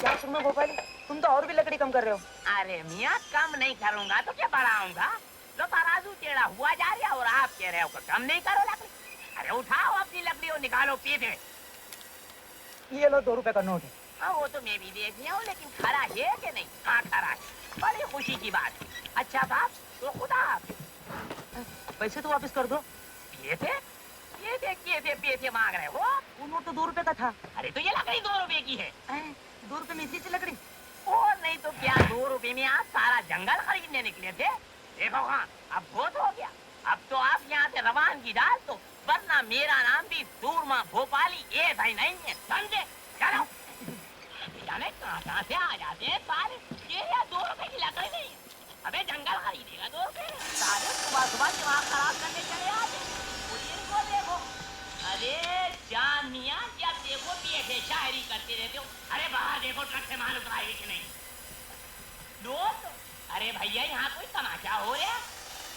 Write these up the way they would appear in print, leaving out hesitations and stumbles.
क्या सुरमा भोपाली, तुम तो और भी लकड़ी कम कर रहे हो। अरे मियाँ कम नहीं करूंगा तो क्या बढ़ाऊंगा? लो तराजू टेढ़ा हुआ जा रहा और आप कह रहे हो कि कम नहीं करो लकड़ी। अरे उठाओ अपनी लकड़ी और निकालो पीछे। ये लो 2 रुपए का नोट है। हाँ वो तो मैं भी देख लिया हूँ, लेकिन खरा है कि नहीं? हाँ खरा है, बड़ी खुशी की बात है। अच्छा साहब तो खुदा हाफिज। पैसे तो वापस कर दो। पैसे मांग रहे हो? वो नोट तो 2 रुपए का था। अरे तो ये लकड़ी 2 रुपए की है। 2 रुपए में इतनी सी लकड़ी? और नहीं तो क्या, 2 रुपए में आप सारा जंगल खरीदने निकले थे? देखो हाँ अब बहुत हो गया, अब तो आप यहाँ से रवानगी डाल दो, वरना मेरा नाम भी सूरमा भोपाली ऐसा ही नहीं है, समझे? चलो। जाने कहाँ से आ जाते हैं सारे, ये या 2 रुपए की लकड़ी नहीं है। अबे जंगल खरीदेगा 2 रुपए, सारे सुबह सुबह दिमाग खराब करने चले आते। इनको देखो, अरे जान मियाँ जब देखो ऐसे शायरी करते रहते हो। अरे बाहर देखो ट्रक से माल उतराएगी कि नहीं? दोस्त, अरे भैया यहाँ कोई तमाशा हो रहा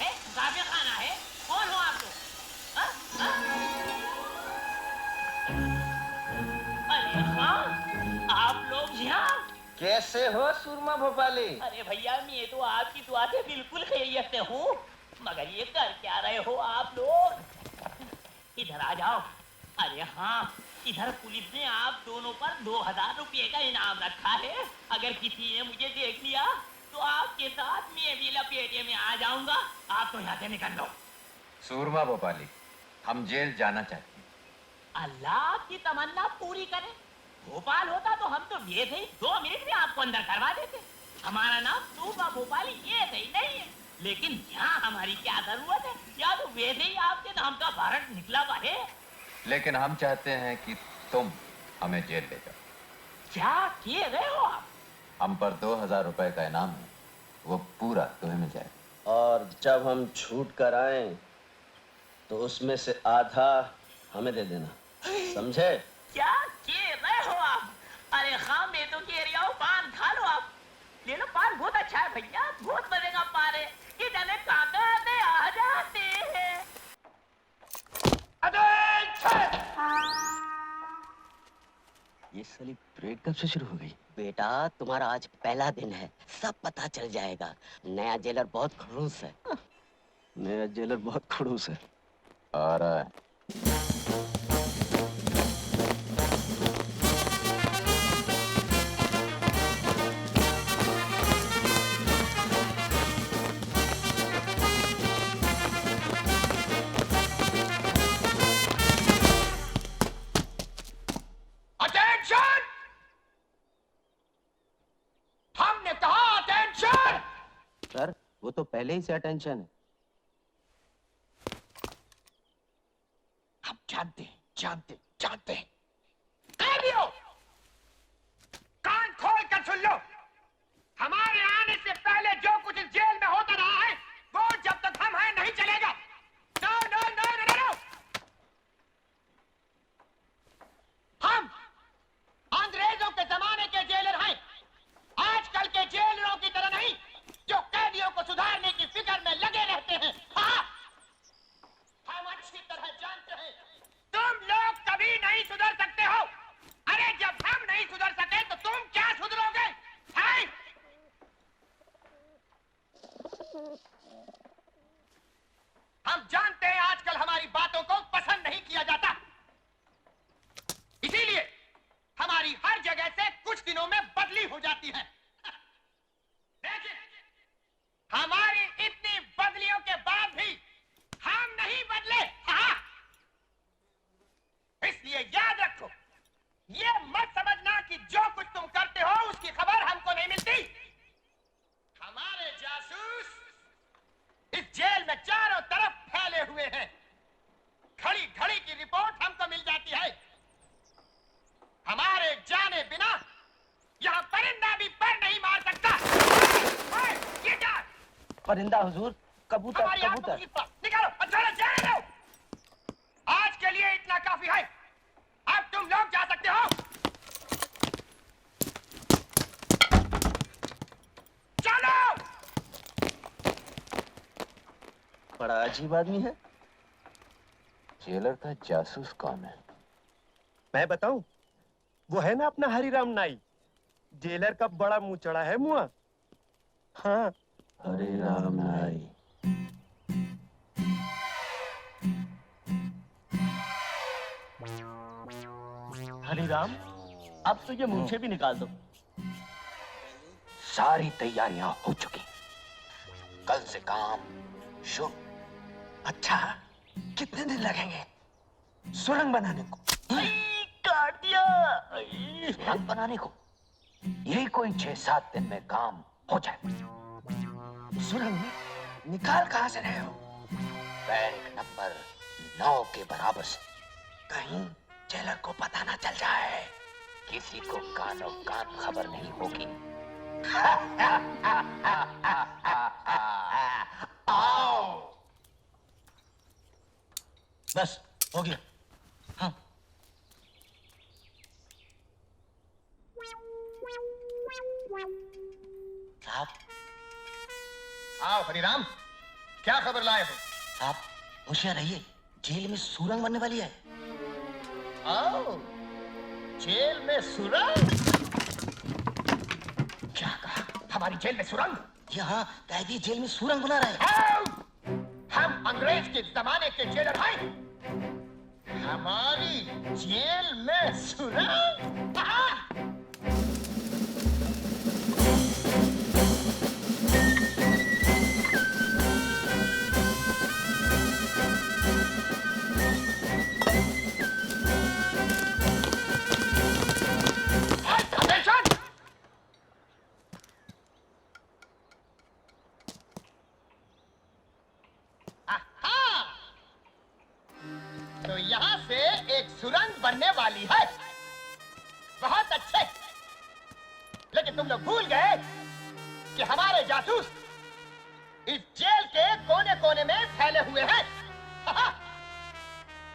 है? मुसाफिर खाना है? कौन हो आप लोग? अरे हाँ, आप लोग यहाँ कैसे हो सूरमा भोपाली? अरे भैया मैं तो आपकी दुआ से बिल्कुल खैरियत से हूँ, मगर ये कर क्या रहे हो आप लोग? इधर आ जाओ। अरे हाँ, इधर पुलिस ने आप दोनों पर 2000 रुपये का इनाम रखा है। अगर किसी ने मुझे देख लिया तो आपके साथ मैं भी लपेटे में आ जाऊंगा। आप तो यहाँ से निकल लो। सूरमा भोपाली, हम जेल जाना चाहते हैं। अल्लाह की तमन्ना पूरी करे। भोपाल होता तो हम तो ये थे 2 मिनट में आपको अंदर करवा देते। हमारा नाम सूरमा भोपाली ये सही नहीं है, लेकिन यहाँ हमारी क्या जरूरत है? या तो वैसे ही आपके नाम का भारत निकला हुआ है। लेकिन हम चाहते हैं कि तुम हमें जेल ले जाओ। क्या किए गए हो आप? हम पर 2000 रुपए का इनाम है, वो पूरा तुम्हें मिल जाए। और जब हम छूट कर आए तो उसमें से आधा हमें दे देना, समझे? क्या किए गए हो आप? अरे हाँ मैं तो कह रही हूँ पान खा लो आप। ले लो पान, बहुत अच्छा है भैया, बहुत मजे का पान है। ये जाने काका आ जाते हैं। ये साली परेड कब से शुरू हो गई? बेटा तुम्हारा आज पहला दिन है, सब पता चल जाएगा। नया जेलर बहुत खड़ूस है। नया जेलर बहुत खड़ूस है। आ रहा है। सर वो तो पहले ही से अटेंशन है। हम जानते हैं। कैदियों, कान खोल कर सुन लो। हमारे आने से पहले जो कुछ इस जेल में होता रहा है, वो जब तक हम हैं नहीं चलेगा। No no no no no. हम अंग्रेजों के जमाने के जेलर हैं, आजकल के जेलरों की तरह नहीं, जो कैदियों को सुधारने की फिक्र में लगे रहते हैं। हाँ, हम अच्छी तरह जानते हैं तुम लोग कभी नहीं सुधर सकते हो। अरे जब हम नहीं सुधर सके तो तुम क्या सुधरोगे? हैं? हम जानते हैं आजकल हमारी बातों को पसंद नहीं किया जाता, इसीलिए हमारी हर जगह से कुछ दिनों में बदली हो जाती है। लेकिन हमारी इतनी बदलियों के बाद भी हम नहीं बदले। हाँ। इसलिए याद रखो, ये मत समझना कि जो कुछ तुम करते हो उसकी खबर हमको नहीं मिलती। हमारे जासूस इस जेल में चारों तरफ फैले हुए हैं। घड़ी घड़ी की रिपोर्ट हमको मिल जाती है। हमारे जाने बिना यहाँ परिंदा भी पर नहीं मार सकता। ये क्या? परिंदा हुजूर, कबूतर कबूतर। निकालो, अच्छा जाने दो। आज के लिए इतना काफी है, अब तुम लोग जा सकते हो। चलो। बड़ा अजीब आदमी है। जेलर का जासूस कौन है? मैं बताऊं? वो है ना अपना हरिराम नाई, जेलर का बड़ा मुंह चढ़ा है मुआ। हाँ हरे राम नाई। हरी राम, अब तो ये मूछें भी निकाल दो। सारी तैयारियां हो चुकी, कल से काम शुरू। अच्छा, कितने दिन लगेंगे सुरंग बनाने को? काट दिया। सुरंग बनाने को यही कोई 6-7 दिन में काम हो जाए। सुरंग में निकाल कहाँ से रहे हो? बैंक नंबर 9 के बराबर से। कहीं जेलर को पता ना चल जाए। किसी को कानो कान खबर नहीं होगी। आओ। बस हो गया। हाँ। साहब, आओ हरिराम, क्या खबर लाए हो? साहब होशियार रहिए, जेल में सुरंग बनने वाली है। आओ, जेल में सुरंग? क्या कहा? हमारी जेल में सुरंग? यहाँ कैदी जेल में सुरंग बना रहे हैं। आओ! हम अंग्रेज के जमाने के जेलर हैं। हमारी जेल में सुरंग? तो यहाँ से एक सुरंग बनने वाली है। बहुत अच्छे, लेकिन तुम लोग भूल गए कि हमारे जासूस इस जेल के कोने कोने में फैले हुए हैं।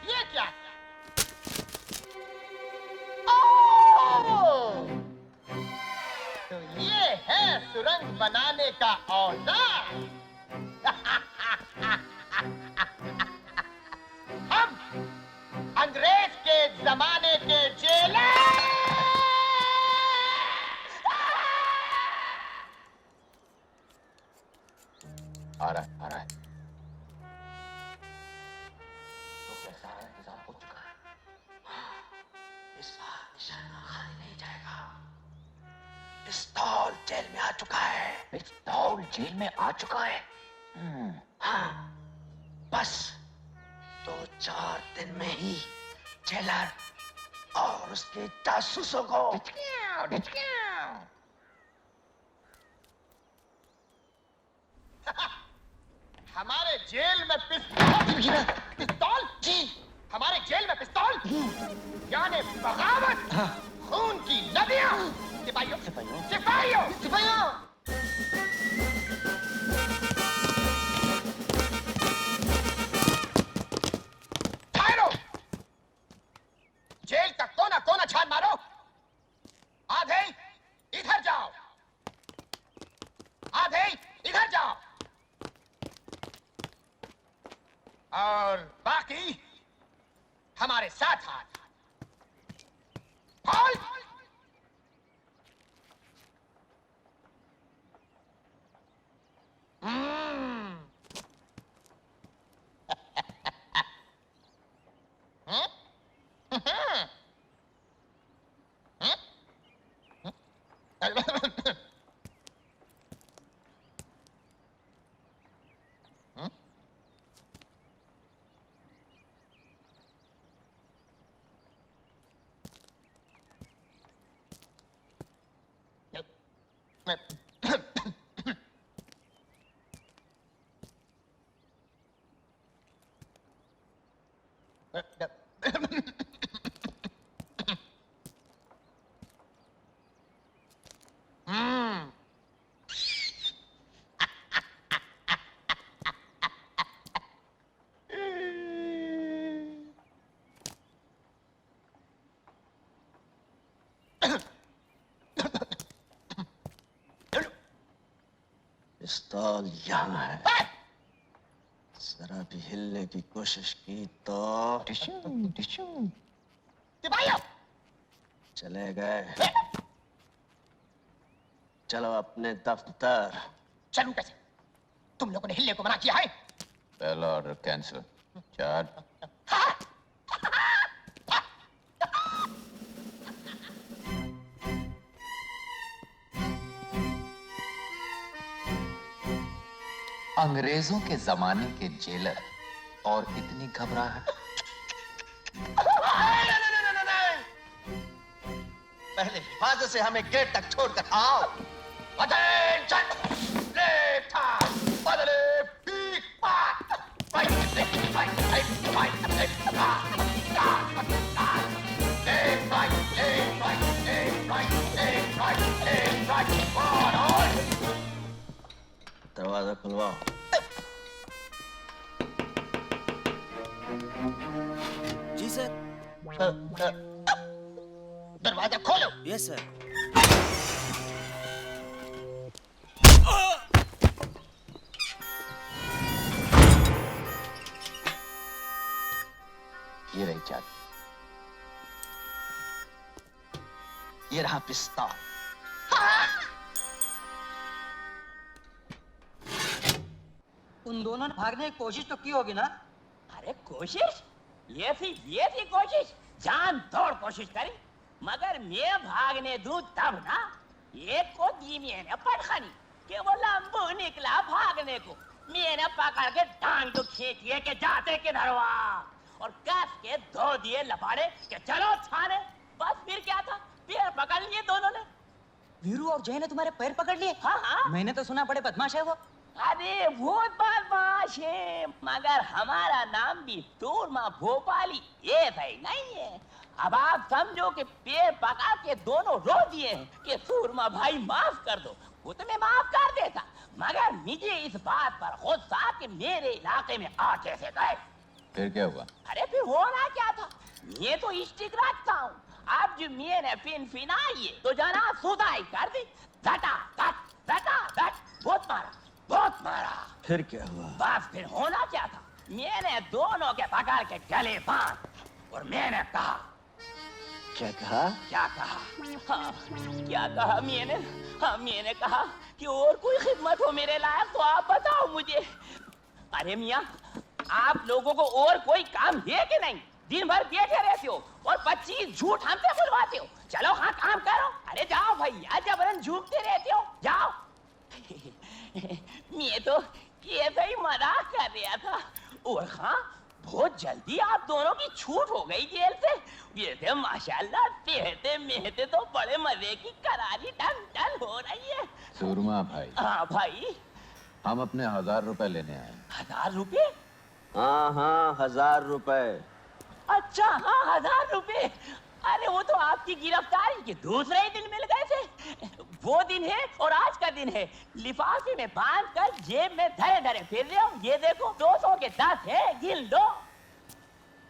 ये क्या? ओह! तो ये है सुरंग बनाने का औजार। हम अंग्रेज के जमाने के जेलर। आ रहा है, आ रहा है। तो क्या सारा इंतजाम हो चुका है? इस बार निशाना खाली नहीं जाएगा। पिस्तौल जेल में आ चुका है। पिस्तौल जेल में आ चुका है। हाँ, बस 2-4 दिन में ही जेलर और उसके जासूसों को हमारे जेल में पिस्तौल? पिस्तौल? जी, हमारे जेल में पिस्तौल, यानी बगावत, खून की नदियां। सिपाहियों, सिपाहियों, सिपाहियों, सिपाहियों। ठहरो! जेल का कोना कोना छान मारो। आधे इधर जाओ, आधे इधर जाओ, और बाकी हमारे साथ हाथ। बोल! पिस्तौल यहाँ है। जरा भी हिलने की कोशिश की तो सिपाहियों! चले गए। चलो अपने दफ्तर। चलू कैसे? तुम लोगों ने हिलने को मना किया है। पहला ऑर्डर कैंसिल। चार। अंग्रेजों के जमाने के जेलर और इतनी घबराहट। पहले हिफाजत से हमें गेट तक छोड़कर आओ। अटेंशन! लेफ्ट हैंड, बदले पीक पाक। Fight, fight, fight, fight, fight, left पाक। Left right, left right, left right, left right, left right. On. दरवाजा खुलवाओ। जी सर। दरवाजा खोलो। Yes sir. ये रही चाबी, ये रहा पिस्तौल। उन दोनों ने भागने की कोशिश तो की होगी ना? अरे कोशिश? ये थी कोशिश। जान तोड़ कोशिश करी, मगर मैं भागने दूं तब ना। एक को दी मैंने पटखनी कि वो लंबू निकला भागने को। मैंने पकड़ के टांग तो खींचिए के जाते किधर वहाँ, और कस के धो दिए लपाड़े कि चलो थाने। बस फिर क्या था, पैर पकड़ लिए दोनों ने। वीरू और जय ने तुम्हारे पैर पकड़ लिए? हाँ हाँ। मैंने तो सुना बड़े बदमाश है वो। अरे वो बदमाश है, मगर हमारा नाम भी सूरमा भोपाली ये सही नहीं है। अब आप समझो कि पैर पका के दोनों रो दिए हैं कि सूरमा भाई माफ कर दो। वो तो मैं माफ कर देता, मगर मुझे इस बात पर गुस्सा कि मेरे इलाके में आ कैसे गए। फिर क्या हुआ? अरे फिर होना क्या था, मैं तो स्टिक रखता हूँ। अब जो मैंने पिन फिनाई तो जना सुधाई कर दी। धटा धट बहुत मारा। फिर क्या हुआ? बस फिर होना क्या था, मैंने दोनों के पकड़ के गले बांध और मैंने कहा। क्या कहा? क्या कहा? हाँ, क्या कहा मैंने? हाँ, मैंने कहा कि और कोई खिदमत हो मेरे लायक तो आप बताओ मुझे। अरे मियाँ, आप लोगों को और कोई काम है कि नहीं? दिन भर बैठे रहते हो और 25 झूठ हमसे बुलवाते हो। चलो हाँ काम करो। अरे जाओ भैया, जबरन झूठते रहते हो, जाओ। मैं तो कैसे ही मजाक कर रहा था। और हाँ, बहुत जल्दी आप दोनों की छूट हो गई जेल से। ये माशाल्लाह सेहते मेहते तो बड़े मजे की करारी टन हो रही है। सूरमा भाई, हाँ भाई। हम अपने 1000 रुपए लेने आए। 1000 रुपए? हाँ 1000 रुपए। अच्छा हाँ 1000 रुपए। अरे वो तो आपकी गिरफ्तारी के दूसरे ही दिन मिल गए थे। वो दिन है और आज का दिन है। लिफाफे में बांध कर जेब में धरे धरे फिर रहे हो। ये देखो 200 के 10 है, गिन लो।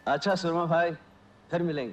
अच्छा सुरमा भाई, फिर मिलेंगे।